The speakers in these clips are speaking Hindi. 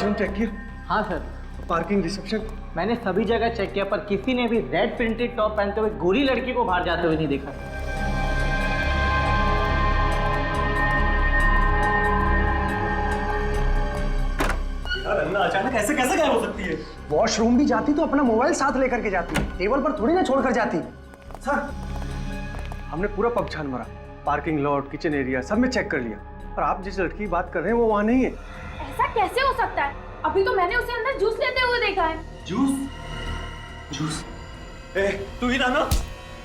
वॉशरूम चेक किया? हाँ सर, पार्किंग, रिसेप्शन? मैंने सभी जगह चेक किया, पर किसी ने भी रेड प्रिंटेड टॉप पहनते हुए गोरी लड़की को बाहर जाते हुए नहीं देखा। यार अन्ना अचानक ऐसे कैसे गायब हो सकती है? वॉशरूम भी जाती तो अपना मोबाइल साथ लेकर के जाती, टेबल पर थोड़ी ना छोड़कर जाती। सर, हमने पूरा पब छान मारा, पार्किंग लॉट, किचन एरिया सब में चेक कर लिया, पर आप जिस लड़की की बात कर रहे हैं वो वहाँ नहीं है। ऐसा कैसे हो सकता है? अभी तो मैंने उसे अंदर जूस लेते हुए देखा है। जूस? जूस? ए, तू ही था ना?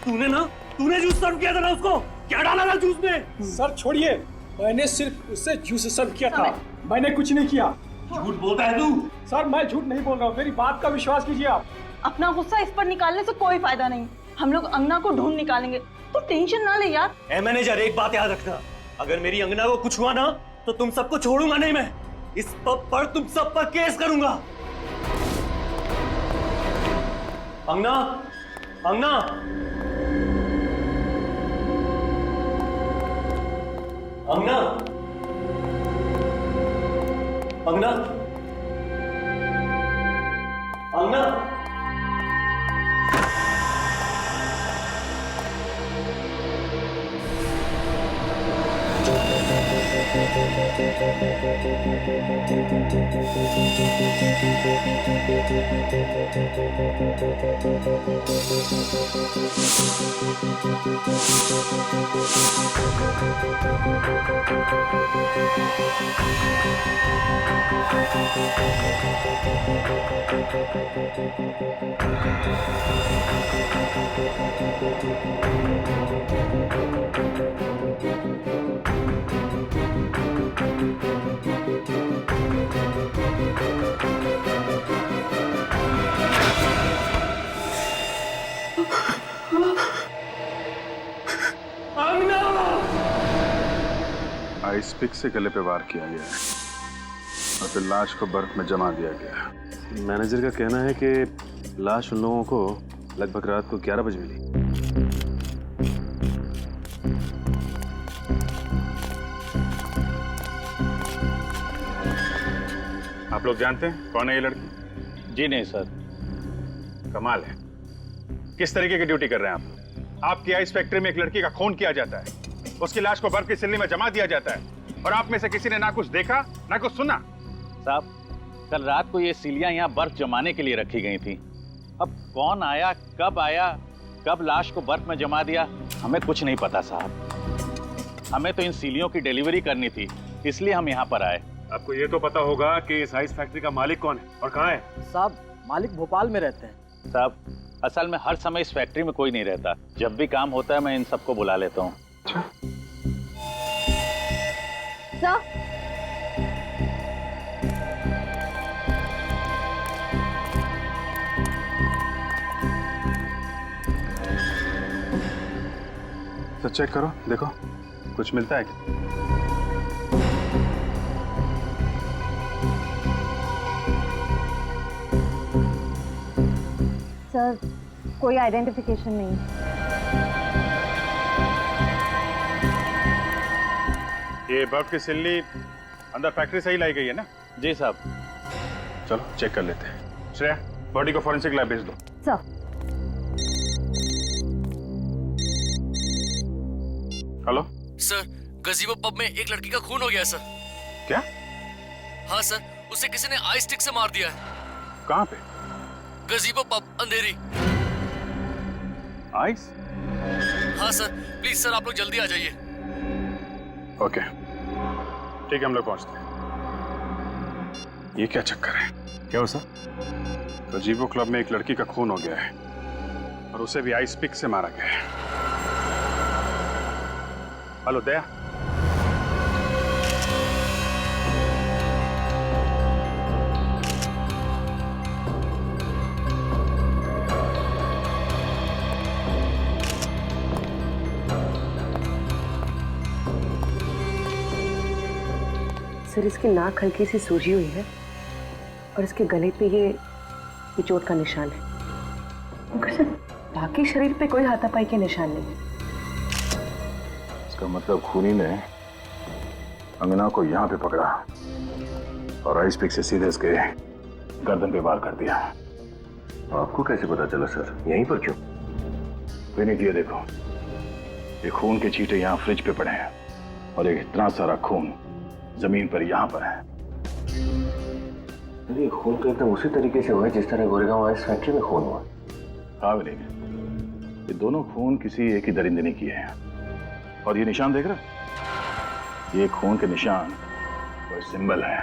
तूने जूस सर्व किया था ना उसको? क्या डाला था जूस में? सर छोड़िए, मैंने सिर्फ उससे जूस सर्व किया था, मैंने कुछ नहीं किया। झूठ बोलता है तू? सर मैं झूठ नहीं बोल रहा हूँ, मेरी बात का विश्वास कीजिए आप। अपना गुस्सा इस पर निकालने से कोई फायदा नहीं, हम लोग अंगना को ढूंढ निकालेंगे, तो टेंशन ना ले यार। ए मैनेजर, एक बात याद रखना, अगर मेरी अंगना को कुछ हुआ ना तो तुम सबको छोड़ूंगा नहीं मैं। इस पब पर तुम सब पर केस करूंगा। अंगना, अंगना, अंगना, अंगना, अंगना। आइस पिक से गले पे वार किया गया है और फिर लाश को बर्फ में जमा दिया गया। मैनेजर का कहना है कि लाश उन लोगों को लगभग रात को 11 बजे मिली। आप लोग जानते हैं कौन है ये लड़की? जी नहीं सर। कमाल है, किस तरीके की ड्यूटी कर रहे हैं आप लोग? आपकी आइस फैक्ट्री में एक लड़की का खून किया जाता है, उसकी लाश को बर्फ की सिल्ली में जमा दिया जाता है और आप में से किसी ने ना कुछ देखा ना कुछ सुना। साहब, कल रात को ये सिलियां यहाँ बर्फ जमाने के लिए रखी गई थी। अब कौन आया, कब लाश को बर्फ में जमा दिया, हमें कुछ नहीं पता साहब। हमें तो इन सिलियों की डिलीवरी करनी थी, इसलिए हम यहाँ पर आए। आपको ये तो पता होगा कि इस आइस फैक्ट्री का मालिक कौन है और कहाँ है? साहब, मालिक भोपाल में रहते हैं। साहब, असल में हर समय इस फैक्ट्री में कोई नहीं रहता, जब भी काम होता है मैं इन सबको बुला लेता हूँ। सर, तो चेक करो, देखो कुछ मिलता है क्या? सर कोई आइडेंटिफिकेशन नहीं। ये बर्फ की सिल्ली अंदर फैक्ट्री से ही लाई गई है ना? जी साहब। चलो चेक कर लेते हैं। श्रेया, बॉडी को फॉरेंसिक लैब भेज दो। सर, हेलो सर, गजीबो पब में एक लड़की का खून हो गया है सर। क्या? हाँ सर, उसे किसी ने आइस स्टिक से मार दिया है। कहाँ पे? गजीबो पब, अंधेरी। आइस? हाँ सर, प्लीज सर आप लोग जल्दी आ जाइए। ओके ठीक है, हम लोग पहुंचते हैं। ये क्या चक्कर है? क्या हो सर? गजीबो क्लब में एक लड़की का खून हो गया है और उसे भी आइस पिक से मारा गया है। हेलो दया, सर इसकी नाक हल्की सी सूजी हुई है और इसके गले पे ये चोट का निशान है, मगर सर बाकी शरीर पे कोई हाथापाई के निशान नहीं है। इसका मतलब खूनी ने अंगना को यहाँ पे पकड़ा और आइस पिक से सीधे इसके गर्दन पे वार कर दिया। आपको कैसे पता चला सर? यहीं पर क्यों? विनीत ये देखो, ये खून के छींटे यहाँ फ्रिज पे पड़े हैं और एक इतना सारा खून जमीन पर यहाँ पर है। ये खून तो एकदम उसी तरीके से हुआ है जिस तरह गोरेगांव आइस फैक्ट्री में खून हुआ। हाँ विनीत, ये दोनों खून किसी एक ही दरिंदे ने किए हैं। और ये निशान देख रहे? ये खून के निशान वो सिंबल है।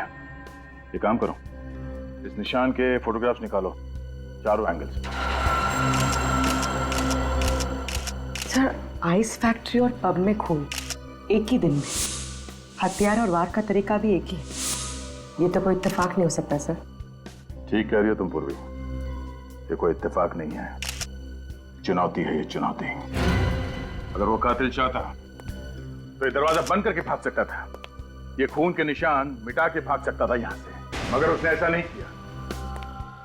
ये काम करो, इस निशान के फोटोग्राफ्स निकालो चारों एंगल्स। सर, आइस फैक्ट्री और पब में खून एक ही दिन में, हथियार और वार का तरीका भी एक ही है। ये तो कोई इत्तेफाक नहीं हो सकता सर। ठीक कह रही हो तुम पूर्वी, ये कोई इत्तेफाक नहीं है, चुनौती है ये चुनौती। अगर वो कातिल चाहता तो ये दरवाजा बंद करके भाग सकता था, ये खून के निशान मिटा के भाग सकता था यहां से, मगर उसने ऐसा नहीं किया।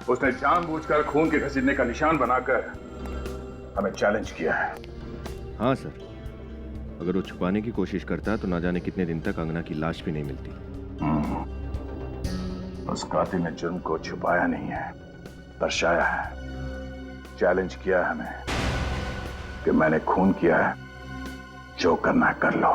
उसने जानबूझकर खून के घसीटने का निशान बनाकर हमें चैलेंज किया है। हाँ सर, अगर वो छुपाने की कोशिश करता तो ना जाने कितने दिन तक अंगना की लाश भी नहीं मिलती। उस कातिल ने जुर्म को छुपाया नहीं है, दर्शाया है, चैलेंज किया है हमें कि मैंने खून किया है, जो करना है कर लो।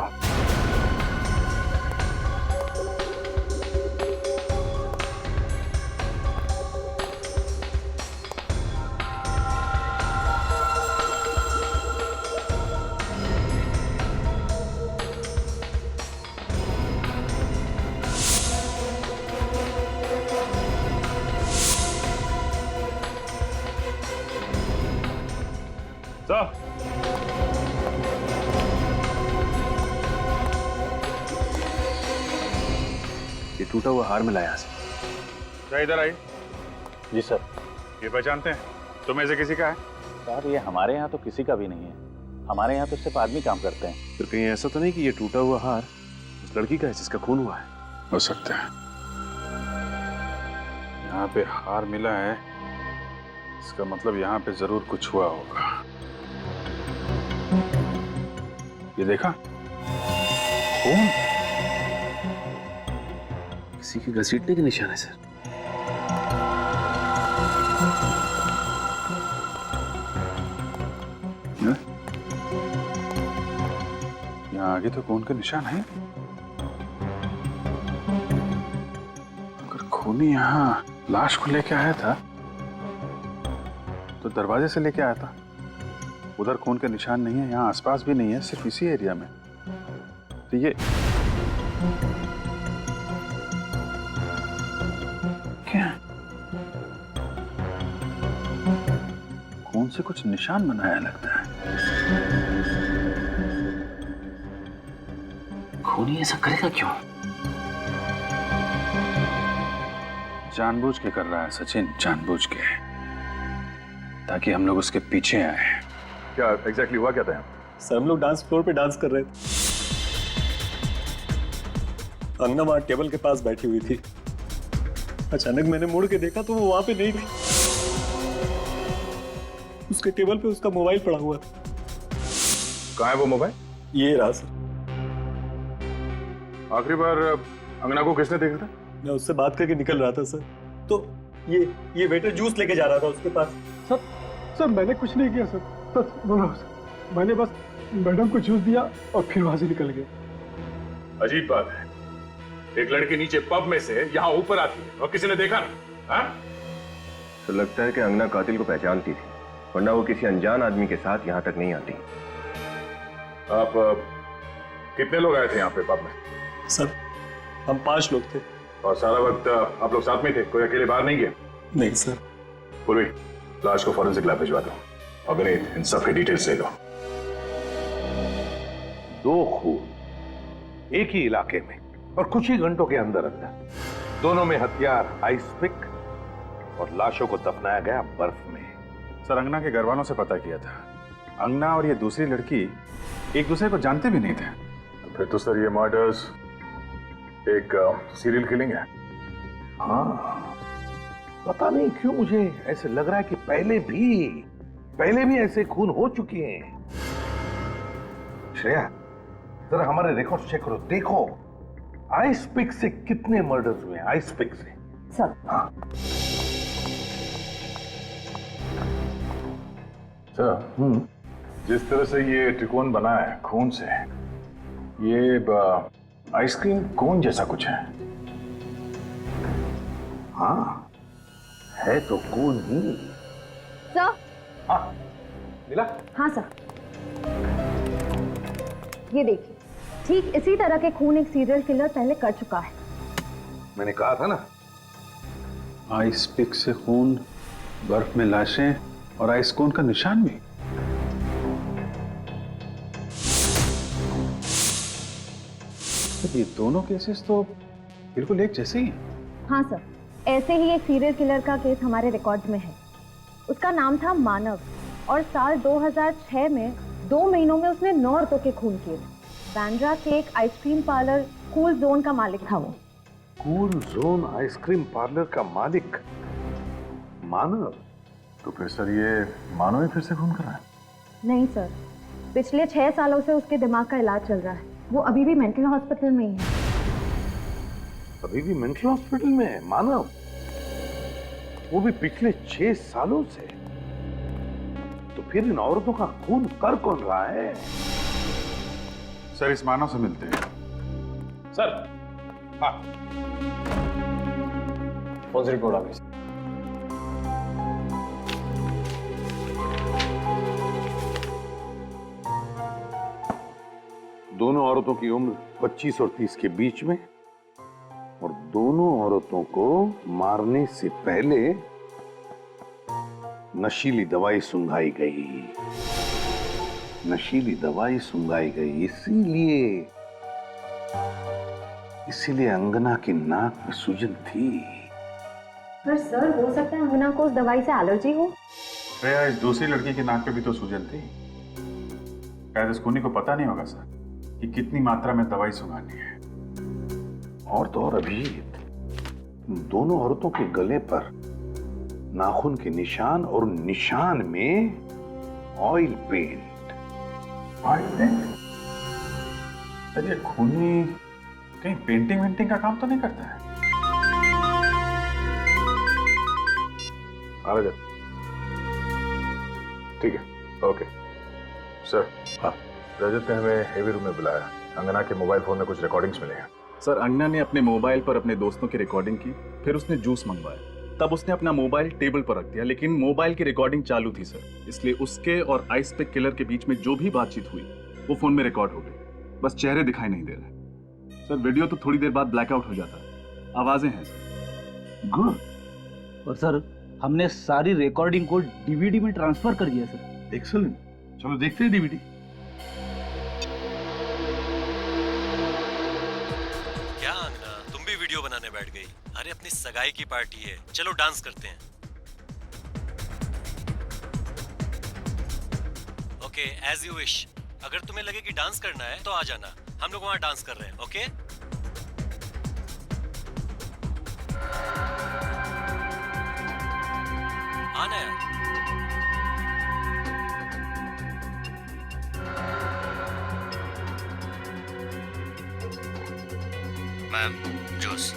ये टूटा हुआ हार मिला यहाँ से। क्या इधर आई? जी सर। ये पहचानते हैं? तुम्हें से किसी का है? सर ये हमारे यहाँ तो किसी का भी नहीं है, हमारे यहाँ तो सिर्फ आदमी काम करते हैं। फिर कहीं ऐसा तो नहीं कि ये टूटा हुआ हार उस लड़की का है जिसका खून हुआ है? हो सकता है। यहाँ पे हार मिला है, इसका मतलब यहाँ पे जरूर कुछ हुआ होगा। ये देखा खून, किसी के घसीटने के निशान है सर। यहाँ आगे तो खून के निशान है। अगर खूनी यहाँ लाश को लेके आया था तो दरवाजे से लेके आया था। उधर खून के निशान नहीं है, यहाँ आसपास भी नहीं है, सिर्फ इसी एरिया में। तो ये क्या? खून से कुछ निशान बनाया लगता है। खूनी ऐसा करेगा क्यों? जानबूझ के कर रहा है सचिन, जानबूझ के, ताकि हम लोग उसके पीछे आए। क्या एग्जैक्टली हुआ क्या था? सर हम लोग डांस फ्लोर पे डांस कर रहे थे, अंगना वहां टेबल के पास बैठी हुई थी। अचानक मैंने मुड़ के देखा तो वो वहां पे नहीं थी। उसके टेबल पे उसका मोबाइल पड़ा हुआ था। कहाँ है वो मोबाइल? ये रहा सर। आखिरी बार अंगना को किसने देखा था? मैं उससे बात करके निकल रहा था सर, तो ये वेटर जूस लेके जा रहा था उसके पास। सर मैंने कुछ नहीं किया सर, सच बोल रहा हूं सर। मैंने बस मैडम को जूस दिया और फिर वहां से निकल गया। अजीब बात है, एक लड़की नीचे पब में से यहाँ ऊपर आती है और किसी ने देखा ना? तो लगता है कि अंगना कातिल को पहचानती थी, वरना वो किसी अनजान आदमी के साथ यहाँ तक नहीं आती। आप कितने लोग आए थे यहाँ पे पब में? सर हम 5 लोग थे। और सारा वक्त आप लोग साथ में थे, कोई अकेले बाहर नहीं गया? नहीं सर। पूर्वी, लाश को फॉरेंसिक लैब भिजवा दो और विनीत इन सब की डिटेल्स ले लो। 2 खून एक ही इलाके में और कुछ ही घंटों के अंदर अंदर, दोनों में हथियार आइस पिक और लाशों को दफनाया गया बर्फ में। सर अंगना के घर वालों से पता किया था, अंगना और ये दूसरी लड़की एक दूसरे को जानते भी नहीं थे। फिर तो सर ये मर्डर्स एक सीरियल किलिंग है। हाँ, पता नहीं क्यों मुझे ऐसे लग रहा है कि पहले भी ऐसे खून हो चुके हैं। श्रेया, जरा हमारे रिकॉर्ड चेक करो, देखो आइस पिक से कितने मर्डर्स हुए हैं? आइस पिक से? सर। हाँ सर, जिस तरह से ये त्रिकोण बना है खून से, ये आइसक्रीम कोन जैसा कुछ है। हाँ, है तो कोन ही। सर। हाँ मिला? हाँ सर, ये देखिए, ठीक इसी तरह के खून एक सीरियल किलर पहले कर चुका है। मैंने कहा था ना। आइस पिक से खून, बर्फ में लाशें और आइस कोन का निशान भी। ये दोनों केसेस तो बिल्कुल एक जैसे ही हैं। हाँ सर, ऐसे ही एक सीरियल किलर का केस हमारे रिकॉर्ड में है। उसका नाम था मानव और साल 2006 में 2 महीनों में उसने 9 औरतों के खून किए। बांद्रा के एक आइसक्रीम पार्लर कूल जोन का मालिक था वो। कूल जोन आइसक्रीम पार्लर का मालिक मानव? तो फिर सर ये मानव ही फिर से खून कर रहा है? नहीं सर, पिछले 6 सालों से उसके दिमाग का इलाज चल रहा है। वो अभी भी मेंटल हॉस्पिटल में ही है। अभी भी मेंटल हॉस्पिटल में है मानव? वो भी पिछले 6 सालों से? तो फिर इन औरतों का खून कर कौन रहा है? सर इस मानव से मिलते हैं। सर। हाँ, कौन सी रिपोर्ट आ गई? दोनों औरतों की उम्र 25 और 30 के बीच में, और दोनों औरतों को मारने से पहले नशीली दवाई सुंघाई गई। नशीली दवाई सुंघाई गई इसीलिए अंगना की नाक में सूजन थी। पर सर, हो सकता है अंगना को उस दवाई से एलर्जी हो। श्रेया, इस दूसरी लड़की की नाक पे भी तो सूजन थी। शायद इस खूनी को पता नहीं होगा सर कि कितनी मात्रा में दवाई सुंघानी है। और तो और अभिजीत, दोनों औरतों के गले पर नाखून के निशान और निशान में oil paint. Oil paint? Sir ये खूनी कहीं पेंटिंग वेंटिंग का काम तो नहीं करता है? आ जा। ठीक है, ओके सर। हाँ, रजत ने हमें हेवी रूम में बुलाया। अंगना के मोबाइल फोन में कुछ रिकॉर्डिंग्स मिले हैं। सर, अंगना ने अपने मोबाइल पर अपने दोस्तों की रिकॉर्डिंग की, फिर उसने जूस मंगवाया। तब उसने अपना मोबाइल टेबल पर रख दिया, लेकिन मोबाइल की रिकॉर्डिंग चालू थी सर, इसलिए उसके और आइस पिक किलर के बीच में जो भी बातचीत हुई वो फोन में रिकॉर्ड हो गई। बस चेहरे दिखाई नहीं दे रहे सर। वीडियो तो थोड़ी देर बाद ब्लैकआउट हो जाता है, आवाजें हैं सर। गुड। और सर, हमने सारी रिकॉर्डिंग को डीवीडी में ट्रांसफर कर दिया सर। एक्सीलेंट, चलो देखते हैं डीवीडी। क्या अंगना, तुम भी वीडियो बनाने बैठ गई? अरे अपनी सगाई की पार्टी है, चलो डांस करते हैं। Okay, as you wish. अगर तुम्हें लगे कि डांस करना है तो आ जाना, हम लोग वहां डांस कर रहे हैं। ओके? आना यार। Ma'am, juice.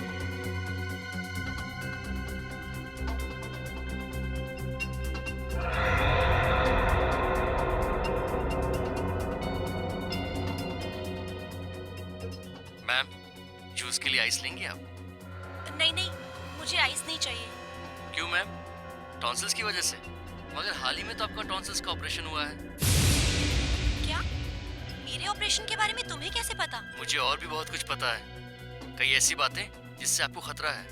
मैम, जूस के लिए आइस लेंगे आप? नहीं नहीं, मुझे आइस नहीं चाहिए। क्यों मैम? टॉन्सिल्स की वजह से? मगर हाल ही में तो आपका टॉन्सिल्स का ऑपरेशन हुआ है। क्या? मेरे ऑपरेशन के बारे में तुम्हें कैसे पता? मुझे और भी बहुत कुछ पता है, कई ऐसी बातें जिससे आपको खतरा है।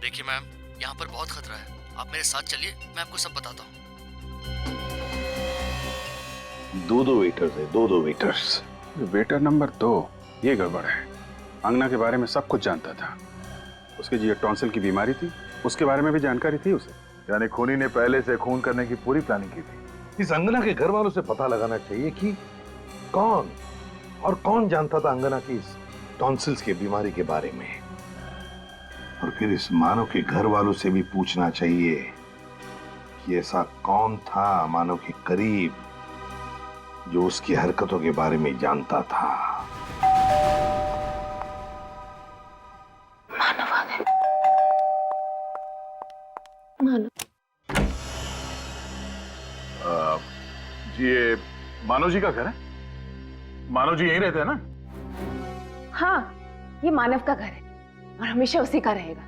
देखिए मैम, यहाँ पर बहुत खतरा है, आप मेरे साथ चलिए, मैं आपको सब बताता हूँ। दो वेटर्स है, दो वेटर्स। वेटर नंबर 2 ये गड़बड़ है। अंगना के बारे में सब कुछ जानता था। उसकी जो टॉन्सिल की बीमारी थी उसके बारे में भी जानकारी थी उसे। यानी खूनी ने पहले से खून करने की पूरी प्लानिंग की थी। इस अंगना के घर वालों से पता लगाना चाहिए कि कौन जानता था अंगना की इस टॉन्सिल्स की बीमारी के बारे में। और फिर इस मानव के घर वालों से भी पूछना चाहिए कि ऐसा कौन था मानव के करीब जो उसकी हरकतों के बारे में जानता था। जी ये मानव जी का घर है? मानव जी यहीं रहते हैं ना? हाँ, ये मानव का घर है और हमेशा उसी का रहेगा।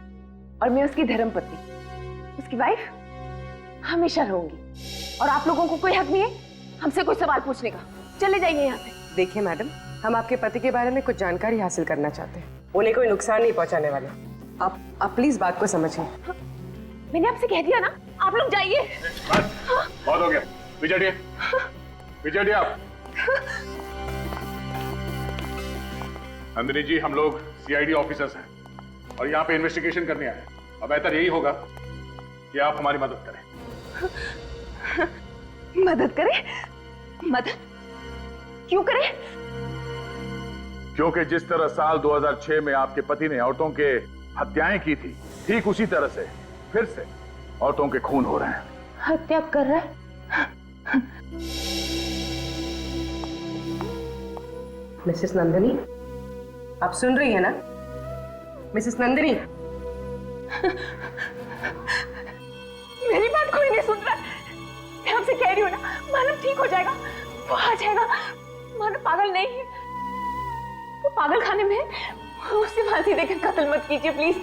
और मैं उसकी धर्मपत्नी, उसकी वाइफ हमेशा रहूंगी। और आप लोगों को कोई हक नहीं है हमसे कोई सवाल पूछने का। चले जाइए यहाँ से। देखिए मैडम, हम आपके पति के बारे में कुछ जानकारी हासिल करना चाहते हैं। उन्हें कोई नुकसान नहीं पहुंचाने वाले। आप प्लीज बात को समझिए। हाँ, मैंने आपसे कह दिया ना, आप लोग जाइए। बहुत हो गया, विजय विजय आप। नंदिनी जी, हम लोग सीआईडी ऑफिसर्स हैं और यहाँ पे इन्वेस्टिगेशन करने आए हैं। अब बेहतर यही होगा कि आप हमारी मदद करें। मदद करें? मदद क्यों करें? क्योंकि जिस तरह साल 2006 में आपके पति ने औरतों के हत्याएं की थी, ठीक उसी तरह से फिर से औरतों के खून हो रहे हैं। हत्या कर रहा है? मिसेस नंदिनी, आप सुन रही है ना? मिसेस नंदिनी, मेरी बात कोई नहीं सुन रहा। मैं आपसे कह रही हूँ ना, मानव ठीक हो जाएगा, वो आ जाएगा। मानव पागल नहीं है, वो पागल खाने में है। उसे फांसी देकर कत्ल मत कीजिए प्लीज,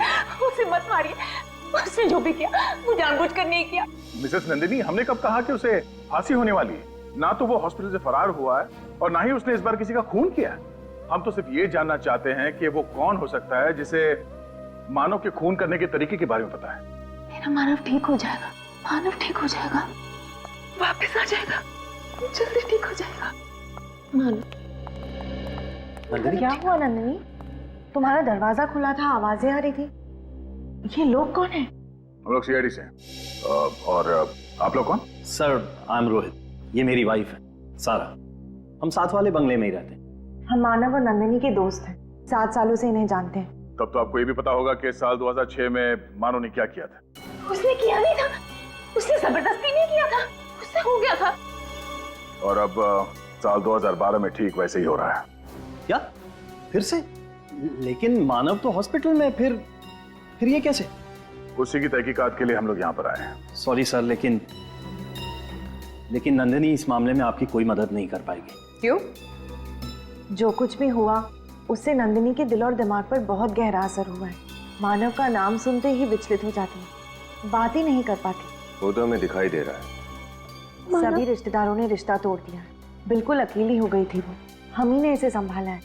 उसे मत मारिए। उसने जो भी किया वो जानबूझकर नहीं किया। मिसेस नंदिनी, हमने कब कहा कि उसे फांसी होने वाली है? ना तो वो हॉस्पिटल से फरार हुआ है और ना ही उसने इस बार किसी का खून किया है। हम तो सिर्फ ये जानना चाहते हैं कि वो कौन हो सकता है जिसे मानव के खून करने के तरीके के बारे में पता है। मेरा मानव ठीक हो जाएगा, मानव ठीक हो जाएगा, वापस आ जाएगा, जल्दी ठीक हो जाएगा। मानव। क्या हुआ नंदिनी? तुम्हारा दरवाजा खुला था, आवाजें आ रही थी। ये लोग कौन हैं? हम लोग सीआईडी से हैं। और आप लोग कौन? सर, आई एम रोहित, ये मेरी वाइफ है सारा। हम साथ वाले बंगले में ही रहते हैं। हम मानव और नंदिनी के दोस्त हैं, 7 सालों से इन्हें जानते हैं। तब तो आपको ये भी पता होगा कि साल 2006 में मानव ने क्या किया था। उसने किया नहीं था, उसने जबरदस्ती नहीं किया था, उससे हो गया था। और अब साल 2012 में ठीक वैसे ही हो रहा है। क्या? फिर से? लेकिन मानव तो हॉस्पिटल में, फिर ये कैसे? उसी की तहकीकात के लिए हम लोग यहाँ पर आए हैं। सॉरी सर, लेकिन नंदिनी इस मामले में आपकी कोई मदद नहीं कर पाएगी। क्यों? जो कुछ भी हुआ उससे नंदिनी के दिल और दिमाग पर बहुत गहरा असर हुआ है। मानव का नाम सुनते ही विचलित हो जाती है, बात ही नहीं कर पाती। वो तो हमें दिखाई दे रहा है। सभी रिश्तेदारों ने रिश्ता तोड़ दिया है, बिल्कुल अकेली हो गई थी वो। हम ही ने इसे संभाला है।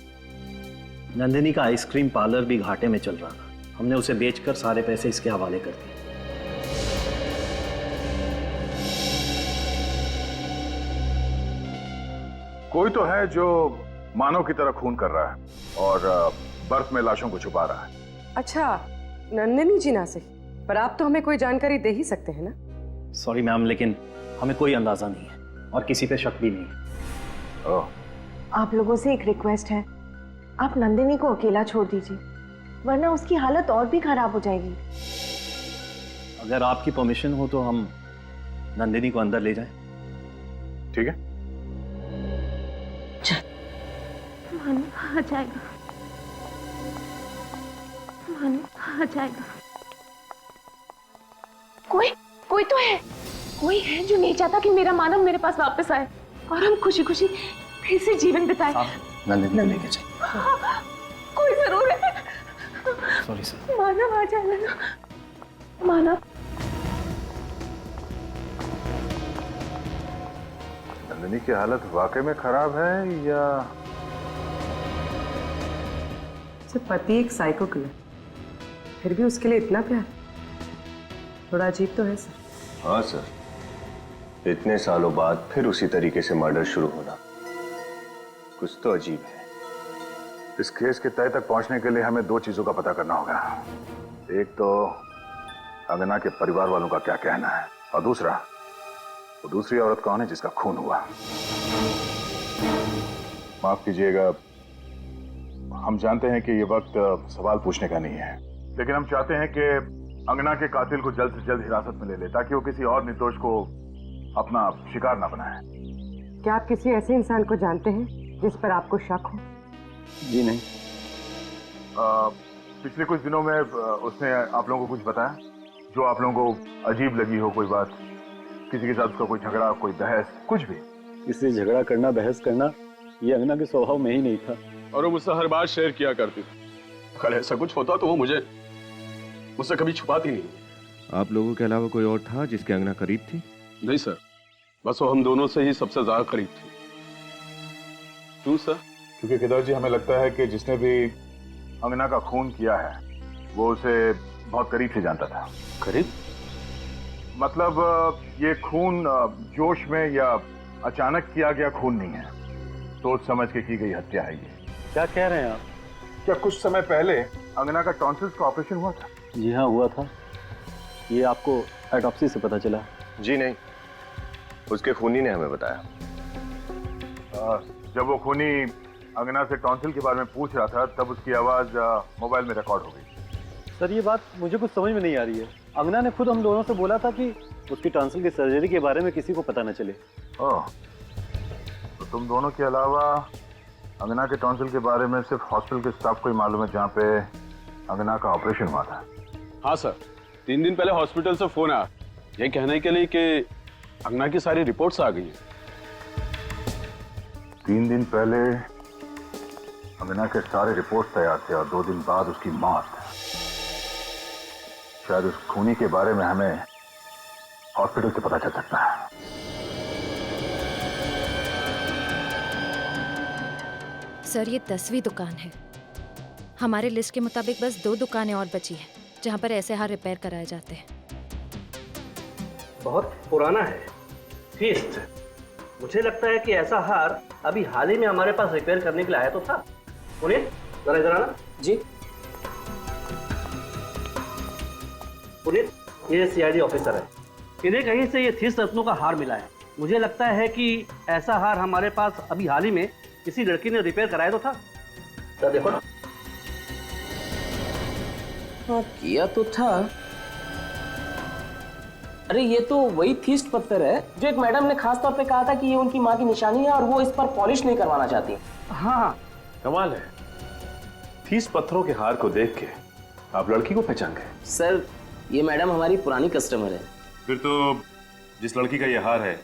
नंदिनी का आइसक्रीम पार्लर भी घाटे में चल रहा था, हमने उसे बेचकर सारे पैसे इसके हवाले कर दिए। कोई तो है जो मानव की तरह खून कर रहा है और बर्फ में लाशों को छुपा रहा है। अच्छा, नंदिनी जी ना सही, पर आप तो हमें कोई जानकारी दे ही सकते हैं ना? सॉरी मैम, लेकिन हमें कोई अंदाजा नहीं है और किसी पे शक भी नहीं है। आप लोगों से एक रिक्वेस्ट है, आप नंदिनी को अकेला छोड़ दीजिए, वरना उसकी हालत और भी खराब हो जाएगी। अगर आपकी परमिशन हो तो हम नंदिनी को अंदर ले जाएं। ठीक है। मानव आ जाएगा, मानव आ जाएगा। कोई तो है, कोई है जो नहीं चाहता कि मेरा मानव मेरे पास वापस आए और हम खुशी खुशी फिर से जीवन बिताए। नंदिनी को लेके जाए। कोई जरूर है। Sorry sir. मानव आ जाएगा ना? मानव। नंदिनी की हालत वाकई में खराब है या? सर, पति एक साइको किलर, फिर भी उसके लिए इतना प्यार, थोड़ा अजीब तो है सर। हाँ सर, इतने सालों बाद फिर उसी तरीके से मर्डर शुरू होना कुछ तो अजीब है। इस केस के तय तक पहुंचने के लिए हमें 2 चीजों का पता करना होगा। एक तो अंगना के परिवार वालों का क्या कहना है और दूसरा, वो दूसरी औरत कौन है जिसका खून हुआ। माफ कीजिएगा, हम जानते हैं कि ये वक्त सवाल पूछने का नहीं है, लेकिन हम चाहते हैं कि अंगना के कातिल को जल्द से जल्द हिरासत में ले ले ताकि वो किसी और निर्दोष को अपना शिकार ना बनाए। क्या आप किसी ऐसे इंसान को जानते हैं जिस पर आपको शक हो? जी नहीं। पिछले कुछ दिनों में उसने आप लोगों को कुछ बताया जो आप लोगों को अजीब लगी हो? कोई बात, किसी के साथ उसका कोई झगड़ा, कोई बहस, कुछ भी? इसलिए झगड़ा करना, बहस करना ये अंगना के स्वभाव में ही नहीं था। और वो मुझसे हर बात शेयर किया करती थी। अगर ऐसा कुछ होता तो वो मुझसे कभी छुपाती नहीं। आप लोगों के अलावा कोई और था जिसके अंगना करीब थी? नहीं सर, बस वो हम दोनों से ही सबसे ज्यादा करीब थी। क्यों सर? क्योंकि केदार जी, हमें लगता है कि जिसने भी अंगना का खून किया है वो उसे बहुत करीब से जानता था। करीब मतलब ये खून जोश में या अचानक किया गया खून नहीं है, सोच समझ के की गई हत्या है ये। क्या कह रहे हैं आप? क्या कुछ समय पहले अंगना का टॉन्सिल्स का ऑपरेशन हुआ था? जी हाँ, हुआ था। ये आपको ऑटोप्सी से पता चला? जी नहीं, उसके खूनी ने हमें बताया। जब वो खूनी अंगना से टॉन्सिल के बारे में पूछ रहा था तब उसकी आवाज मोबाइल में रिकॉर्ड हो गई। सर, ये बात मुझे कुछ समझ में नहीं आ रही है। अंगना ने खुद हम दोनों से बोला था कि उसकी टॉन्सिल की सर्जरी के बारे में किसी को पता न चले। ओह, तो तुम दोनों के अलावा अंगना के टॉन्सिल के बारे में सिर्फ हॉस्पिटल के स्टाफ को ही मालूम है जहाँ पे अंगना का ऑपरेशन हुआ था? हाँ सर, 3 दिन पहले हॉस्पिटल से फोन आया ये कहने के लिए कि अंगना की सारी रिपोर्ट्स आ गई हैं। 3 दिन पहले अंगना के सारे रिपोर्ट तैयार थे और 2 दिन बाद उसकी मौत। शायद उस खूनी के बारे में हमें हॉस्पिटल से पता चल सकता है। सर, ये 10वीं दुकान है। हमारे लिस्ट के मुताबिक बस 2 दुकानें और बची हैं जहाँ पर ऐसे हार रिपेयर कराए जाते हैं। बहुत पुराना है फीस्ट। मुझे लगता है कि ऐसा हार अभी हाल ही में हमारे पास रिपेयर करने के लिए आया तो था। पुनीत, जरा इधर आना। जी पुनीत, ये सीआईडी ऑफिसर है। इन्हें कहीं से ये 30 रत्नों का हार मिला है। मुझे लगता है कि ऐसा हार हमारे पास अभी हाल ही में किसी लड़की ने रिपेयर कराया तो था। तो देखो ना। हाँ, किया तो था। अरे ये तो वही थीस्ट पत्थर है जो एक मैडम ने खास तौर पे कहा था कि ये उनकी माँ की निशानी है और वो इस पर पॉलिश नहीं करवाना चाहती। हाँ, कमाल है, थीस्ट पत्थरों के हार को देख के आप लड़की को पहचान गए? सर, ये मैडम हमारी पुरानी कस्टमर है। फिर तो जिस लड़की का ये हार है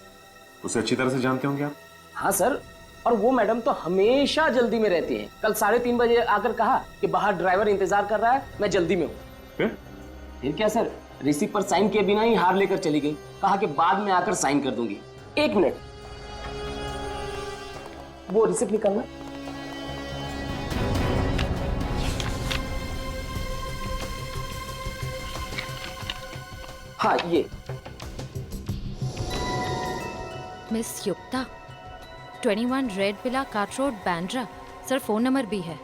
उसे अच्छी तरह से जानते होंगे आप? हाँ सर, और वो मैडम तो हमेशा जल्दी में रहती हैं। कल 3:30 बजे आकर कहा कि बाहर ड्राइवर इंतजार कर रहा है, मैं जल्दी में हूँ। फिर क्या सर, रिसिप्ट पर साइन किए बिना ही हार लेकर चली गई। कहा कि बाद में आकर साइन कर दूंगी। 1 मिनट, वो रिसिप्ट निकालना। हाँ, ये मिस युक्ता, 21 red villa cart road, Bandra. Sir, phone number भी है।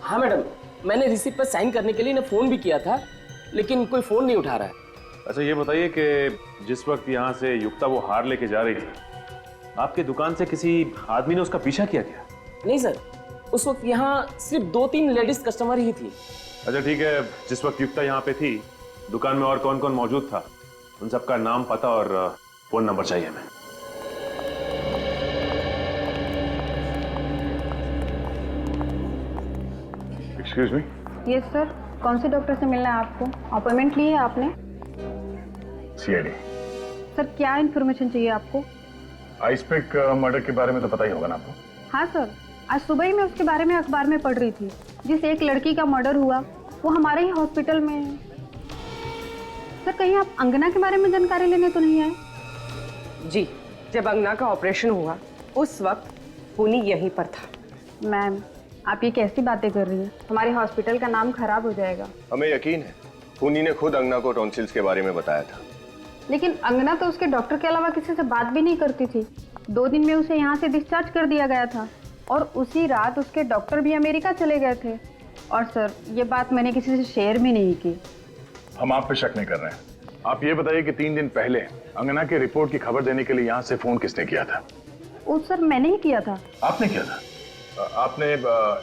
हाँ मैडम, मैंने रिसिप्ट पर साइन करने के लिए इन्हें फोन भी किया था, लेकिन कोई फोन नहीं उठा रहा है। अच्छा, ये बताइए कि जिस वक्त यहाँ से युक्ता वो हार लेके जा रही थी, आपके दुकान से किसी आदमी ने उसका पीछा किया क्या? नहीं सर, उस वक्त यहाँ सिर्फ 2-3 लेडीज कस्टमर ही थी। अच्छा ठीक है, जिस वक्त युक्ता यहाँ पे थी दुकान में और कौन कौन मौजूद था, उन सबका नाम, पता और फोन नंबर चाहिए हमें। Excuse me. यस सर, कौन से डॉक्टर से मिलना है आपको? अपॉइंटमेंट ली है आपने? सीआईडी। सर, क्या इन्फॉर्मेशन चाहिए आपको? आइसपिक मर्डर के बारे में तो पता ही होगा ना आपको? हाँ सर, आज सुबह ही मैं उसके बारे में अखबार में पढ़ रही थी। जिस एक लड़की का मर्डर हुआ वो हमारे ही हॉस्पिटल में है। सर, कहीं आप अंगना के बारे में जानकारी लेने तो नहीं आए? जी, जब अंगना का ऑपरेशन हुआ उस वक्त पुनी यहीं पर था। मैम, आप ये कैसी बातें कर रही हैं? हमारे हॉस्पिटल का नाम खराब हो जाएगा। हमें यकीन है पुनी ने खुद अंगना को टॉन्सिल्स के बारे में बताया था। लेकिन अंगना तो उसके डॉक्टर के अलावा किसी से बात भी नहीं करती थी। 2 दिन में उसे यहाँ से डिस्चार्ज कर दिया गया था और उसी रात उसके डॉक्टर भी अमेरिका चले गए थे। और सर, ये बात मैंने किसी से शेयर भी नहीं की। हम आप पे शक नहीं कर रहे हैं। आप ये बताइए कि 3 दिन पहले अंगना के रिपोर्ट की खबर देने के लिए यहाँ से फोन किसने किया था? वो सर, मैंने ही किया था। आपने किया था? आपने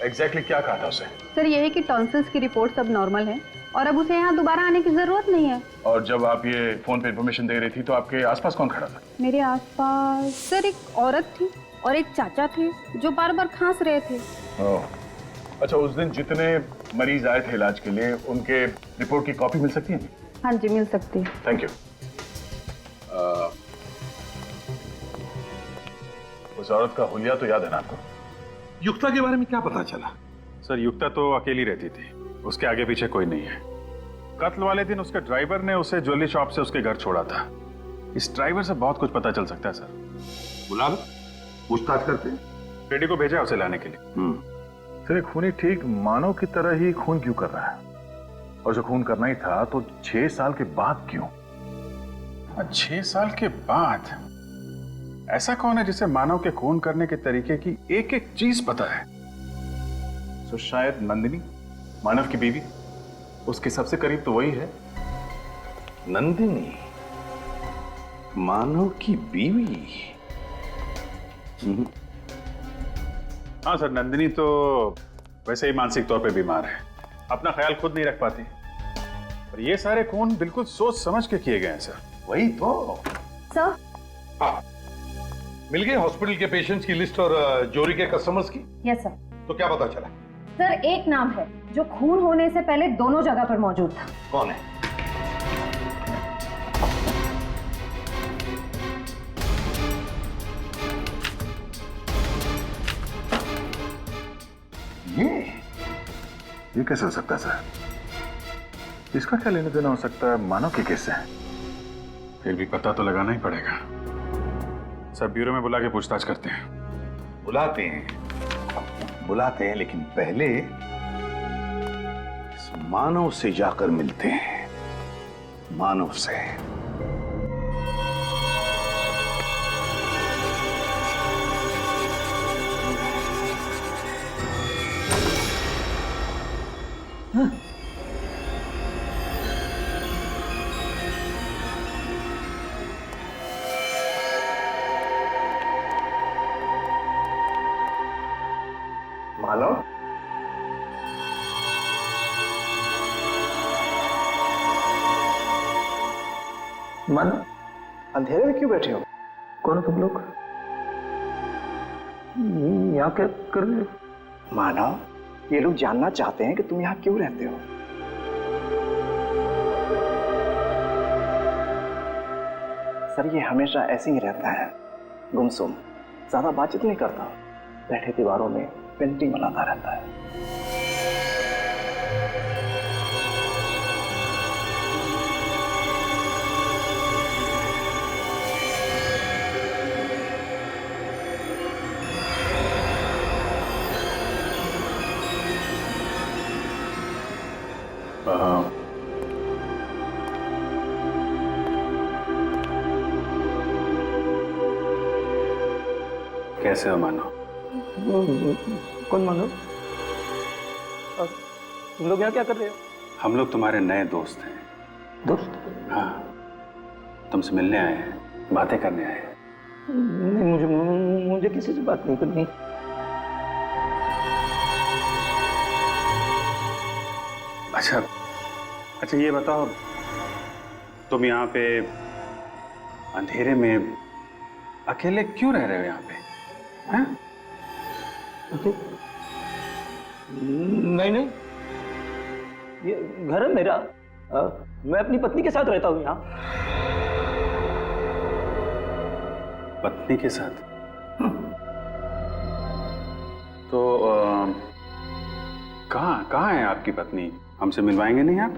एग्जैक्टली क्या कहा था उसे? सर, यही कि टॉन्सिल्स की रिपोर्ट सब नॉर्मल है और अब उसे यहाँ दोबारा आने की जरूरत नहीं है। और जब आप ये फोन पे इन्फॉर्मेशन दे रही थी तो आपके आसपास कौन खड़ा था? मेरे आसपास सर एक औरत थी और एक चाचा थे जो बार बार खांस रहे थे। ओह, अच्छा, उस दिन जितने मरीज आए थे इलाज के लिए उनके रिपोर्ट की कॉपी मिल सकती है? हाँ जी, मिल सकती है। Thank you. उस औरत का हुलिया तो याद है ना आपको? युक्ता के बारे में क्या पता चला? सर युक्ता तो अकेली रहती थी, उसके आगे पीछे कोई नहीं है। कत्ल वाले दिन उसके ड्राइवर ने उसे ज्वेलरी शॉप से उसके घर छोड़ा था। इस ड्राइवर से बहुत कुछ पता चल सकता है सर। बुला लो, पूछताछ करते हैं। रेडी को भेजा उसे लाने के लिए। सर खूनी ठीक मानव की तरह ही खून क्यों कर रहा है? और जो खून करना ही था तो 6 साल के बाद क्यों? 6 साल के बाद? ऐसा कौन है जिसे मानव के खून करने के तरीके की एक एक चीज पता है? तो शायद नंदिनी, मानव की बीवी। उसके सबसे करीब तो वही है। नंदिनी मानव की बीवी? हाँ सर, नंदिनी तो वैसे ही मानसिक तौर पे बीमार है, अपना ख्याल खुद नहीं रख पाती। और ये सारे खून बिल्कुल सोच समझ के किए गए हैं सर। वही तो सर। हाँ, मिल गए हॉस्पिटल के पेशेंट्स की लिस्ट और जोरी के कस्टमर्स की? Yes sir. तो क्या पता चला? सर एक नाम है जो खून होने से पहले दोनों जगह पर मौजूद था। कौन है? ये कैसे हो सकता है सर? इसका क्या लेना देना हो सकता है मानव के केस से? फिर भी पता तो लगाना ही पड़ेगा सर। ब्यूरो में बुला के पूछताछ करते हैं। बुलाते हैं, लेकिन पहले इस मानव से जाकर मिलते हैं। मानव से। मानव, मानव, अंधेरे में क्यों बैठे हो? कौन हो तुम लोग? यहाँ क्या कर रहे हो? मानव, ये लोग जानना चाहते हैं कि तुम यहाँ क्यों रहते हो। सर ये हमेशा ऐसे ही रहता है, गुमसुम, ज्यादा बातचीत नहीं करता, बैठे दीवारों में पेंटिंग बनाता रहता है। कैसे हो मानव? कौन मानव? तुम लोग यहाँ क्या कर रहे हो? हम लोग तुम्हारे नए दोस्त हैं। दोस्त? हाँ, तुमसे मिलने आए हैं, बातें करने आए हैं। नहीं, मुझे किसी से बात नहीं करनी। अच्छा ये बताओ, तुम यहाँ पे अंधेरे में अकेले क्यों रह रहे हो यहाँ पे? हाँ? नहीं, ये घर है मेरा। मैं अपनी पत्नी के साथ रहता हूँ यहाँ। पत्नी के साथ? तो कहाँ है आपकी पत्नी? हमसे मिलवाएंगे नहीं आप?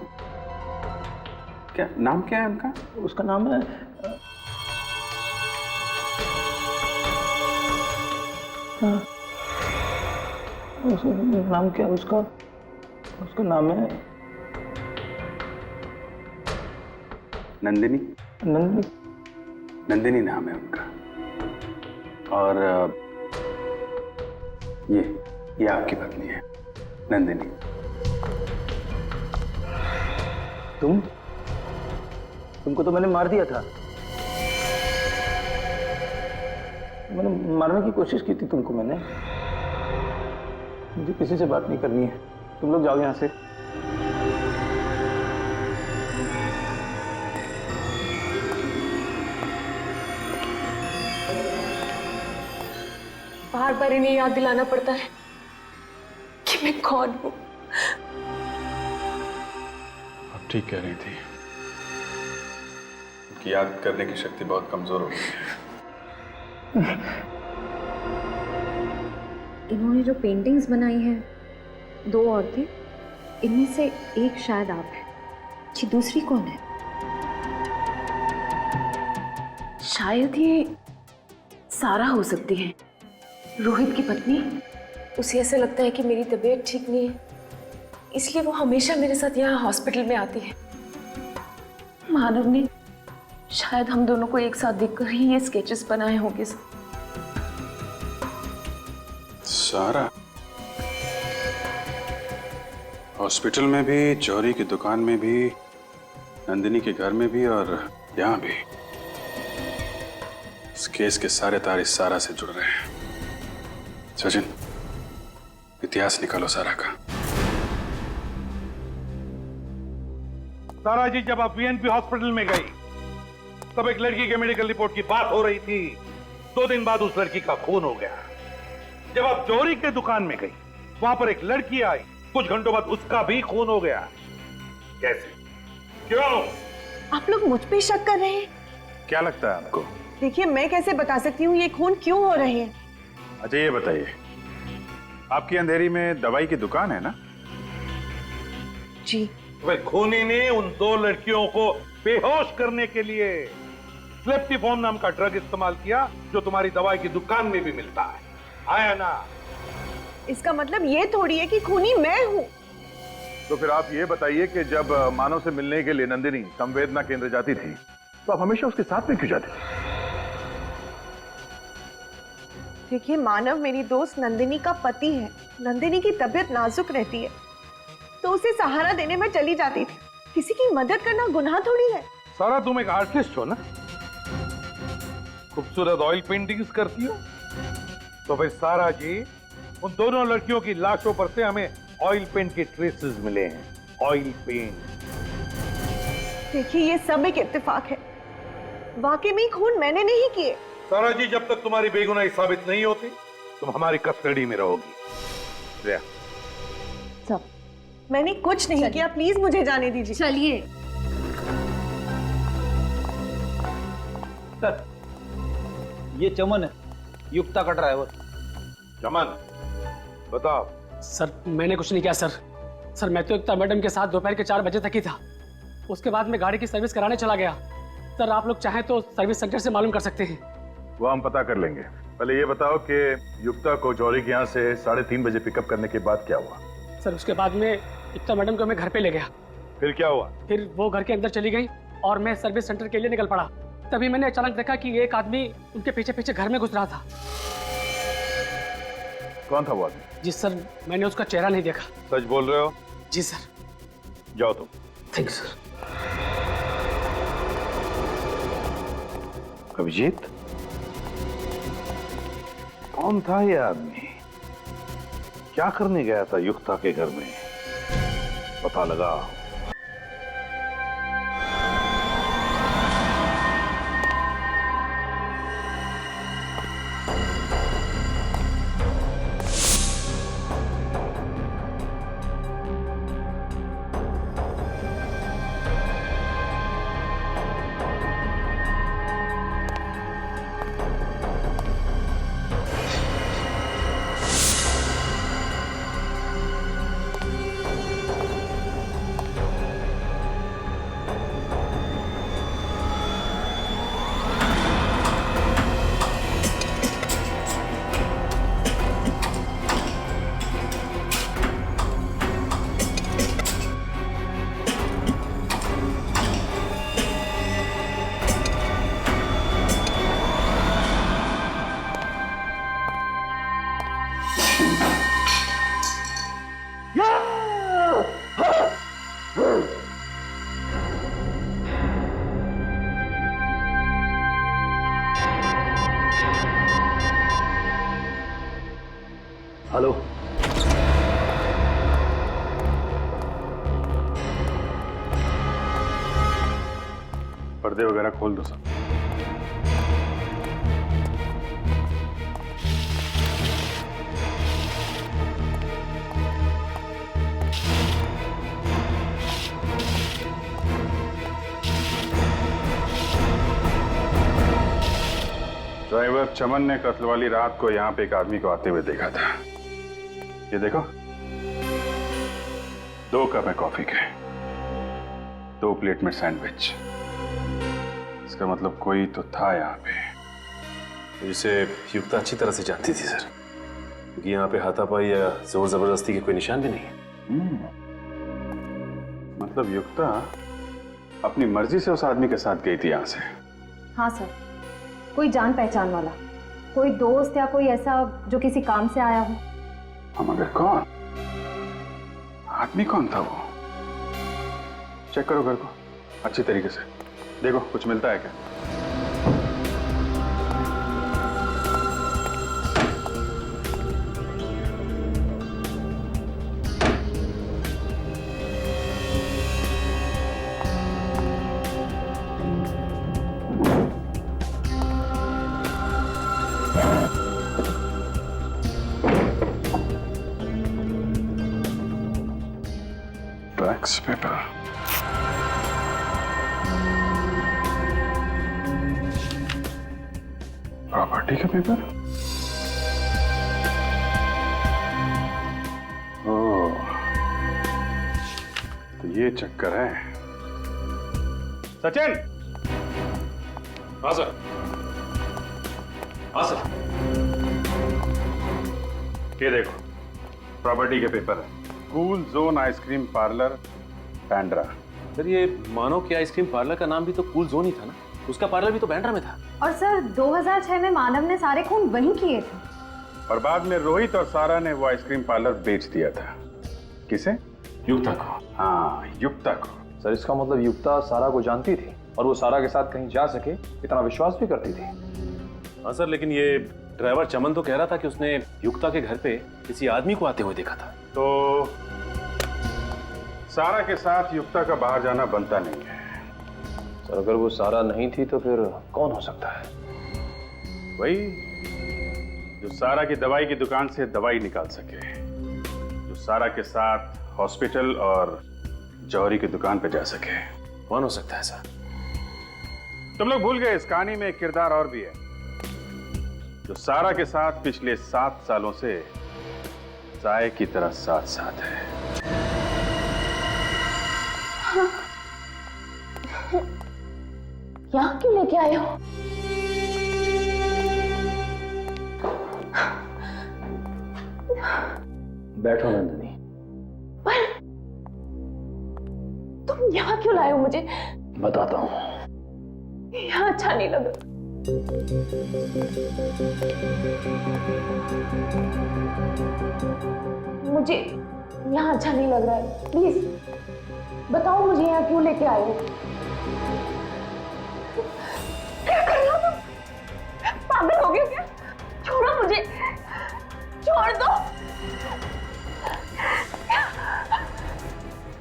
क्या नाम क्या है उनका? उसका नाम है नाम क्या? उसका नाम है नंदिनी। नंदिनी नाम है उनका। और ये आपकी पत्नी है, नंदिनी। तुमको तो मैंने मार दिया था। मैंने मारने की कोशिश की थी तुमको। मैंने मुझे किसी से बात नहीं करनी है। तुम लोग जाओ यहाँ से। बार बार इन्हें याद दिलाना पड़ता है कि मैं कौन हूं। आप ठीक कह रही थी, उनकी याद करने की शक्ति बहुत कमजोर हो गई है। इन्होंने जो पेंटिंग्स बनाई हैं 2 औरतें, इनमें से एक शायद आप हैं। जी दूसरी कौन है? शायद ये सारा हो सकती है, रोहित की पत्नी। उसे ऐसा लगता है कि मेरी तबीयत ठीक नहीं है, इसलिए वो हमेशा मेरे साथ यहाँ हॉस्पिटल में आती है। मानव ने शायद हम दोनों को एक साथ देखकर ही ये स्केचेस बनाए होंगे। सारा हॉस्पिटल में भी, जौहरी की दुकान में भी, नंदिनी के घर में भी और यहाँ भी। इस केस के सारे तार इस सारा से जुड़ रहे हैं। सचिन, इतिहास निकालो सारा का। सारा जी, जब आप वीएनपी हॉस्पिटल में गई तब एक लड़की के मेडिकल रिपोर्ट की बात हो रही थी। 2 दिन बाद उस लड़की का खून हो गया। जब आप जौहरी के दुकान में गई, वहां पर एक लड़की आई, कुछ घंटों बाद उसका भी खून हो गया। कैसे? क्यों? आप लोग मुझ पे शक कर रहे हैं? क्या लगता है आपको? देखिए, मैं कैसे बता सकती हूँ ये खून क्यों हो रहे हैं। अच्छा ये बताइए, आपकी अंधेरी में दवाई की दुकान है ना? जी। वह खूनी ने उन 2 लड़कियों को बेहोश करने के लिए स्लेप्टिफॉर्म नाम का ड्रग इस्तेमाल किया, जो तुम्हारी दवाई की दुकान में भी मिलता है। आया ना? इसका मतलब ये थोड़ी है कि खूनी मैं हूँ। तो फिर आप ये बताइए कि जब मानव से मिलने के लिए नंदिनी संवेदना केंद्र जाती थी, तो आप हमेशा उसके साथ में क्यों जाती थी? देखिए, मानव मेरी दोस्त नंदिनी का पति है। नंदिनी की तबीयत नाजुक रहती है, तो उसे सहारा देने में चली जाती थी। किसी की मदद करना गुनाह थोड़ी है। सारा, तुम एक आर्टिस्ट हो ना? खूबसूरत ऑयल पेंटिंग्स करती हो। तो फिर सारा जी, उन दोनों लड़कियों की लाशों पर से हमें ऑयल पेंट के ट्रेसेस मिले हैं। Oil paint. देखिए, ये सब एक इत्तेफाक है। वाकई में खून मैंने नहीं किए। सारा जी, जब तक तुम्हारी बेगुनाही साबित नहीं होती, तुम हमारी कस्टडी में रहोगी। सब मैंने कुछ नहीं किया। प्लीज मुझे जाने दीजिए। चलिए। सर, ये चमन है, युक्ता का ड्राइवर। चमन, बताओ। सर, मैंने कुछ नहीं किया सर। सर, मैं तो युक्ता मैडम के साथ दोपहर के 4 बजे तक ही था। उसके बाद मैं गाड़ी की सर्विस कराने चला गया। सर, आप लोग चाहें तो सर्विस सेंटर से मालूम कर सकते हैं। वो हम पता कर लेंगे। पहले ये बताओ कि युक्ता को जौहरी के यहाँ से 3:30 बजे पिकअप करने के बाद क्या हुआ? सर, उसके बाद में युक्ता मैडम को मैं घर पे ले गया। फिर क्या हुआ? फिर वो घर के अंदर चली गई और मैं सर्विस सेंटर के लिए निकल पड़ा। तभी मैंने अचानक देखा कि एक आदमी उनके पीछे पीछे घर में घुस रहा था। कौन था वो आदमी? जी सर, मैंने उसका चेहरा नहीं देखा। सच बोल रहे हो? जी सर। जाओ तुम। Thank you sir. अभिजीत, कौन था ये आदमी? क्या करने गया था युक्ता के घर में? पता लगा। हेलो। पर्दे वगैरह खोल दो सब। ड्राइवर चमन ने कत्ल वाली रात को यहाँ पे एक आदमी को आते हुए देखा था। ये देखो, 2 कप है कॉफी के, 2 प्लेट में सैंडविच। इसका मतलब कोई तो था यहाँ पे। इसे युक्ता अच्छी तरह से जानती थी सर, क्योंकि यहाँ पे हाथापाई या जोर जबरदस्ती के कोई निशान भी नहीं है। मतलब युक्ता अपनी मर्जी से उस आदमी के साथ गई थी यहाँ से? हाँ सर, कोई जान पहचान वाला, कोई दोस्त या कोई ऐसा जो किसी काम से आया हो। हम मगर कौन? आदमी कौन था वो? चेक करो घर को अच्छी तरीके से, देखो कुछ मिलता है क्या। टैक्स पेपर, प्रॉपर्टी का पेपर। ओह, तो ये चक्कर है। सचिन। हाँ सर। हाँ सर। ये देखो प्रॉपर्टी के पेपर है, cool zone ice cream parlour Bandra. Sir ये मानव के आइसक्रीम पार्लर का नाम भी तो कूल जोन ही था ना, उसका पार्लर भी तो बैंड्रा में था। और सर 2006 में मानव ने सारे खून वहीं किए थे। और बाद में रोहित और सारा ने वो आइसक्रीम पार्लर बेच दिया था। किसे? युक्ता को। हाँ, युक्ता को। सर इसका मतलब युक्ता सारा को जानती थी और वो सारा के साथ कहीं जा सके इतना विश्वास भी करती थी। हाँ सर, लेकिन ये ड्राइवर चमन तो कह रहा था कि उसने युक्ता के घर पे किसी आदमी को आते हुए देखा था। तो सारा के साथ युक्ता का बाहर जाना बनता नहीं है। सर अगर वो सारा नहीं थी तो फिर कौन हो सकता है? वही जो सारा की दवाई की दुकान से दवाई निकाल सके, जो सारा के साथ हॉस्पिटल और जौहरी की दुकान पे जा सके। कौन हो सकता है सर? तुम लोग भूल गए इस कहानी में एक किरदार और भी है, जो सारा के साथ पिछले 7 सालों से साए की तरह साथ साथ है। यहाँ क्यों लेके आए हो? बैठो नंदिनी। पर तुम यहाँ क्यों लाए हो मुझे? बताता हूँ। यहाँ अच्छा नहीं लगा। मुझे यहाँ अच्छा नहीं लग रहा है, प्लीज बताओ मुझे यहाँ क्यों लेके आए हो? क्या कर रहे हो तुम? पागल हो गए क्या? छोड़ो मुझे, छोड़ दो।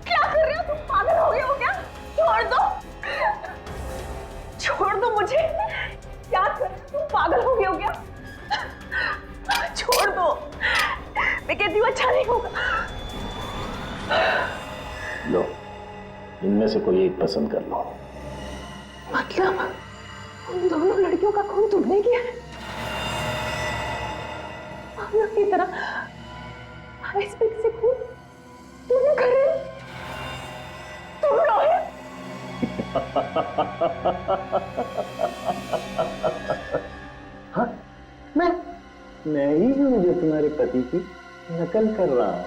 क्या कर रहे हो तुम? पागल हो गए हो क्या? छोड़ दो, छोड़ दो मुझे। क्या कर रहे हो तुम? पागल हो गए हो क्या? छोड़ दो, मैं कहती हूँ अच्छा नहीं होगा। लो, इनमें से कोई एक पसंद कर लो। मतलब उन दोनों लड़कियों का खून तुमने किया है? मानव की तरह आइसपिक से खून तुमने करे? तुम रोहित? हाँ, मैं ही हूँ जो तुम्हारे पति की नकल कर रहा हूँ।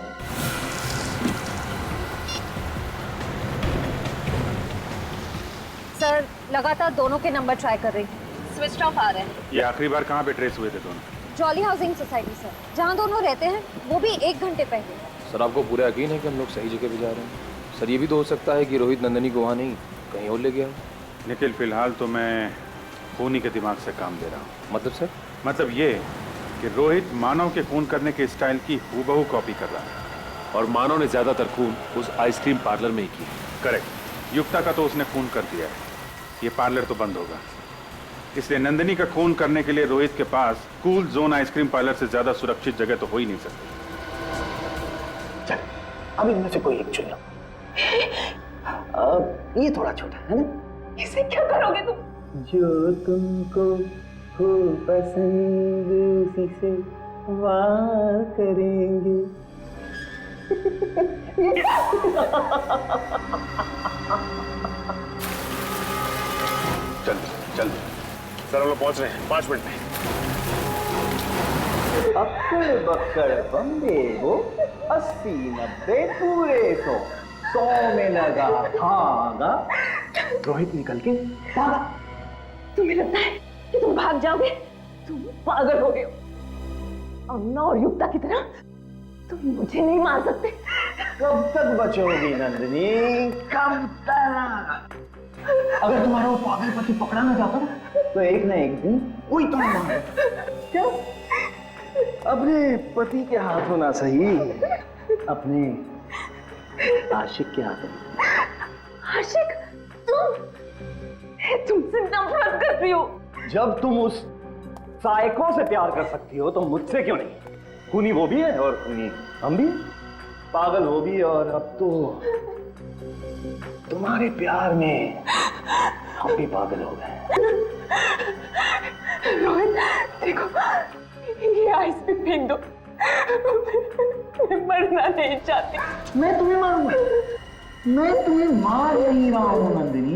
सर लगातार दोनों के नंबर ट्राई कर रही हूँ, स्विच ऑफ आ रहे हैं। ये आखिरी बार कहाँ पे ट्रेस हुए थे दोनों? जॉली हाउसिंग सोसाइटी सर, जहाँ दोनों रहते हैं, वो भी 1 घंटे पहले। सर आपको पूरा यकीन है कि हम लोग सही जगह पे जा रहे हैं? सर ये भी तो हो सकता है कि रोहित नंदिनी को वहाँ नहीं कहीं और ले गया। निखिल, फिलहाल तो मैं खूनी के दिमाग से काम दे रहा हूँ। मतलब सर? मतलब ये कि रोहित मानव के खून करने के स्टाइल की हूबहू कॉपी कर रहा है। और मानव ने ज्यादातर खून उस आइसक्रीम पार्लर में ही किया। करेक्ट। युक्ता का तो उसने खून कर दिया है, ये पार्लर तो बंद होगा। इसलिए नंदिनी का खून करने के लिए रोहित के पास कूल जोन आइसक्रीम पार्लर से ज्यादा सुरक्षित जगह तो हो ही नहीं सकती। चल, अब इनमें से कोई एक चुन लो। ये थोड़ा छोटा है ना? इसे क्या करोगे तुम? जो तुमको हो पसंद उसी से वार करेंगे। जल्दी जल्दी सर, हम लोग पहुंच रहे हैं 5 मिनट में। अक्कड़ बक्कड़ बम्बे हो, 80 90 पूरे 100 में लगा धागा। रोहित निकल के भागा। तुम्हें लगता है कि तुम भाग जाओगे? तुम पागल हो गए हो। अन्ना और युक्ता की तरह तुम मुझे नहीं मार सकते। कब तक बचोगी नंदिनी, कब तक? अगर तुम्हारा वो पागल पति पकड़ा ना जाता ना, तो एक ना एक दिन कोई तो मार। क्या? अपने पति के हाथों ना सही, अपने आशिक के हाथों। आशिक? तुमसे नफरत करती हो। जब तुम उस साइको से प्यार कर सकती हो तो मुझसे क्यों नहीं? खूनी वो भी है और खूनी हम भी, पागल वो भी, और अब तो तुम्हारे प्यार में हम भी पागल हो गए। रोहित देखो, ये आइस पे फेंक दो। मैं मरना नहीं चाहती। मैं तुम्हें मारूंगा? मैं तुम्हें मार नहीं रहा हूं नंदिनी,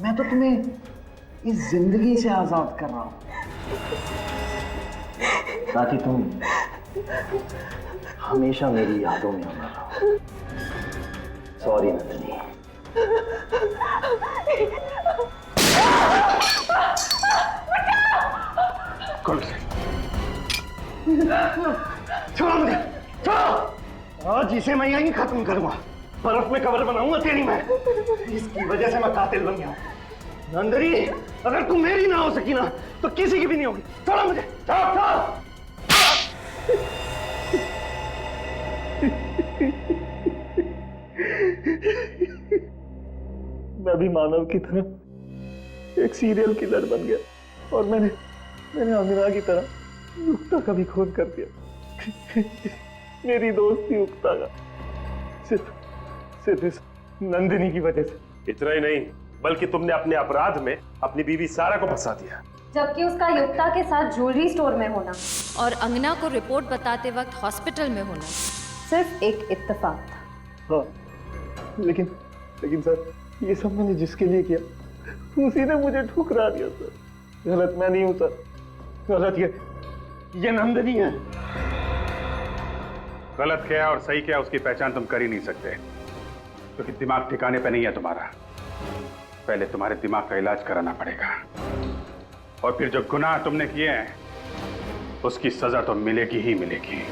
मैं तो तुम्हें इस जिंदगी से आजाद कर रहा हूं ताकि तुम हमेशा मेरी यादों में अमर रहो। सॉरी नंदिनी। कौन से? छोड़ो मुझे, छोड़ो। आज इसे मैं यहीं खत्म करूंगा, बर्फ में कब्र बनाऊंगा तेरी मैं। इसकी वजह से मैं कातिल बन गया हूं। नंदिनी, अगर तुम मेरी ना हो सकी ना तो किसी की भी नहीं होगी। छोड़ो मुझे, छोड़ो, छोड़ो। मैं भी मानव की तरह एक सीरियल किलर बन गया और मैंने अमीरा की तरह युक्ता का भी खून कर दिया। मेरी दोस्ती युक्ता का सिर्फ इस नंदिनी की वजह से। इतना ही नहीं, बल्कि तुमने अपने अपराध में अपनी बीवी सारा को फंसा दिया। जबकि उसका युक्ता के साथ ज्वेलरी स्टोर में होना और अंगना को रिपोर्ट बताते वक्त हॉस्पिटल में होना सिर्फ एक इत्तेफाक था। हाँ, लेकिन सर, ये सब मैंने जिसके लिए किया उसी ने मुझे ठुकरा दिया सर। गलत मैं नहीं हूं सर, गलत ये नंदिनी है। गलत क्या और सही क्या उसकी पहचान तुम कर ही नहीं सकते, क्योंकि दिमाग ठिकाने पे नहीं है तुम्हारा। पहले तुम्हारे दिमाग का इलाज कराना पड़ेगा, और फिर जो गुनाह तुमने किए हैं उसकी सजा तो मिलेगी ही मिलेगी।